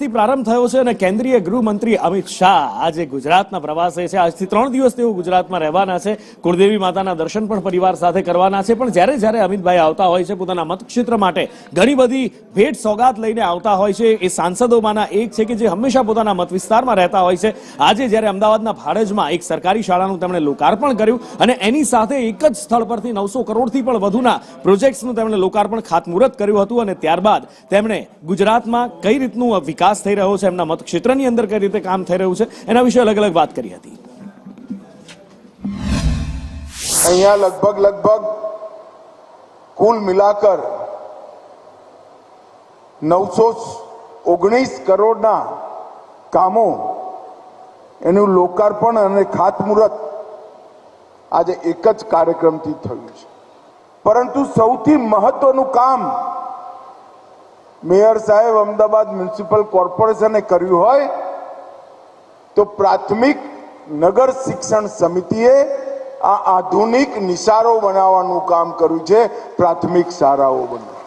આજથી પ્રારંભ થયો છે અને કેન્દ્રીય ગૃહમંત્રી અમિત શાહ આજે ગુજરાતના પ્રવાસે છે। આજથી 3 દિવસ તેઓ ગુજરાતમાં રહેવાના છે। કુળદેવી માતાના દર્શન પણ પરિવાર સાથે કરવાના છે। પણ જ્યારે જ્યારે અમિતભાઈ આવતા હોય છે પોતાના મતક્ષેત્ર માટે ઘણી બધી ભેટ સોગાત લઈને આવતા હોય છે। એ સાંસદોમાંના એક છે કે જે હંમેશા પોતાના મત વિસ્તારમાં રહેતા હોય છે। આજે જ્યારે અમદાવાદના ભાડજમાં એક સરકારી શાળાનું તેમણે લોકાર્પણ કર્યું અને એની સાથે એક જ સ્થળ પરથી 900 કરોડથી પણ વધુના પ્રોજેક્ટ્સનું તેમણે લોકાર્પણ ખાતમુહૂર્ત કર્યું હતું અને ત્યારબાદ તેમણે ગુજરાતમાં કઈ રીતનું વિકાસ થઈ રહ્યો છે, એમના મતક્ષેત્રની અંદર કઈ રીતે કામ થઈ રહ્યું છે, એના વિશે અલગ અલગ વાત કરી હતી। અહીંયા લગભગ કુલ મિલાકર 919 કરોડના કામો એનું લોકાર્પણ અને ખાતમુહૂર્ત આજે એક જ કાર્યક્રમથી થયું છે। પરંતુ સૌથી મહત્વનું કામ મેયર સાહેબ અમદાવાદ મ્યુનિસિપલ કોર્પોરેશને કર્યું હોય તો પ્રાથમિક નગર શિક્ષણ સમિતિએ આ આધુનિક નિશાળો બનાવવાનું કામ કર્યું છે। પ્રાથમિક શાળાઓ બનાવી